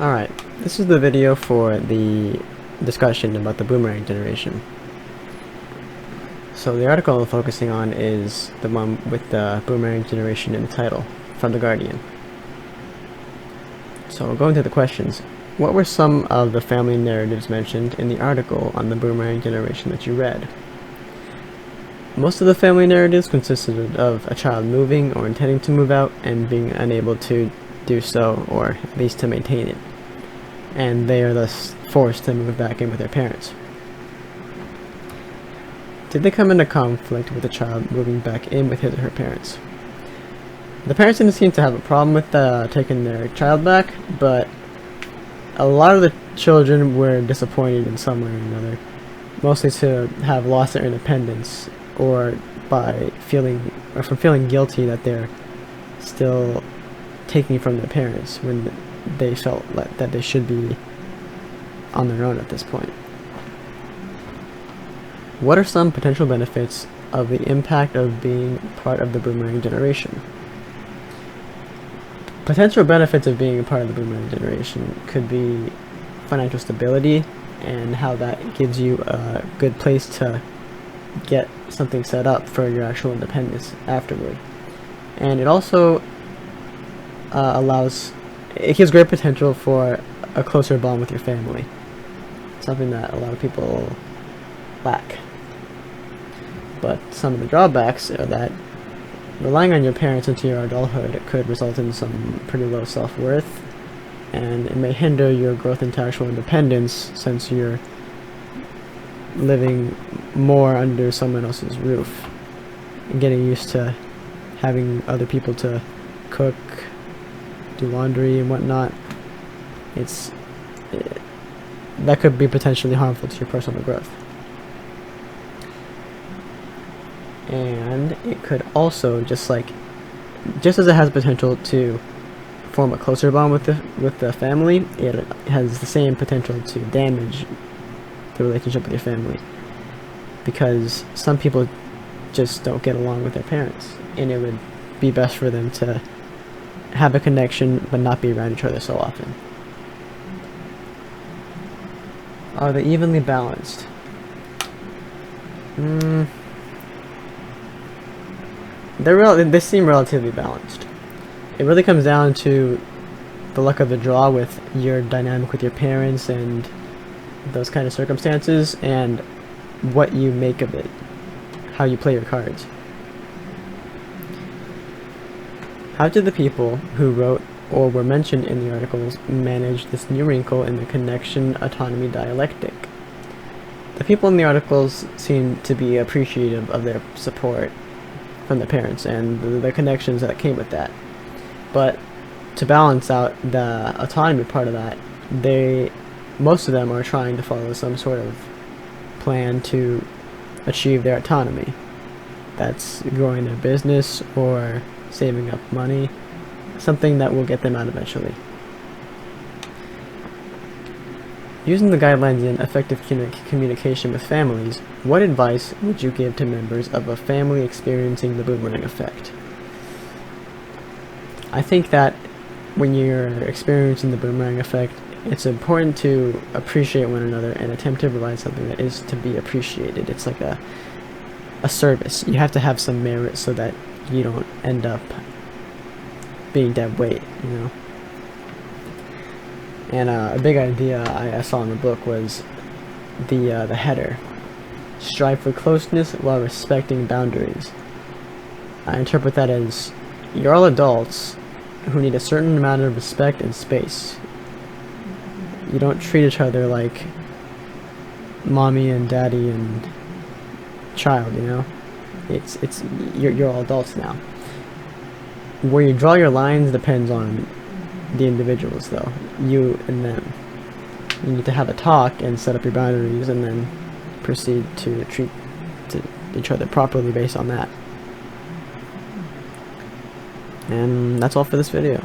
Alright, this is the video for the discussion about the Boomerang generation. So the article I'm focusing on is the one with the Boomerang generation in the title, from The Guardian. So we'll go into the questions. What were some of the family narratives mentioned in the article on the Boomerang generation that you read? Most of the family narratives consisted of a child moving or intending to move out and being unable to do so, or at least to maintain it, and they are thus forced to move back in with their parents. Did they come into conflict with the child moving back in with his or her parents? The parents didn't seem to have a problem with taking their child back, but a lot of the children were disappointed in some way or another, mostly to have lost their independence, or from feeling guilty that they're still taking from their parents when they felt that they should be on their own at this point. What are some potential benefits of the impact of being part of the Boomerang generation? Potential benefits of being a part of the Boomerang generation could be financial stability, and how that gives you a good place to get something set up for your actual independence afterward. And it also it gives great potential for a closer bond with your family, something that a lot of people lack. But some of the drawbacks are that relying on your parents into your adulthood could result in some pretty low self-worth, and it may hinder your growth into actual independence, since you're living more under someone else's roof and getting used to having other people to cook, do laundry and whatnot. That could be potentially harmful to your personal growth. And it could also, just as it has potential to form a closer bond with the family, it has the same potential to damage the relationship with your family, because some people just don't get along with their parents, and it would be best for them to have a connection but not be around each other so often. Are they evenly balanced? They seem relatively balanced. It really comes down to the luck of the draw with your dynamic with your parents and those kind of circumstances, and what you make of it, how you play your cards. How did the people who wrote or were mentioned in the articles manage this new wrinkle in the connection-autonomy dialectic? The people in the articles seem to be appreciative of their support from their parents and the connections that came with that. But to balance out the autonomy part of that, most of them are trying to follow some sort of plan to achieve their autonomy. That's growing their business or saving up money, something that will get them out eventually. Using the guidelines in effective communication with families, what advice would you give to members of a family experiencing the boomerang effect? I think that when you're experiencing the boomerang effect, it's important to appreciate one another and attempt to provide something that is to be appreciated. It's like a service. You have to have some merit so that you don't end up being dead weight, you know? And a big idea I saw in the book was the header. Strive for closeness while respecting boundaries. I interpret that as, you're all adults who need a certain amount of respect and space. You don't treat each other like mommy and daddy and child, you know? You're all adults now. Where you draw your lines depends on the individuals, though. You and them. You need to have a talk and set up your boundaries, and then proceed to treat each other properly based on that. And that's all for this video.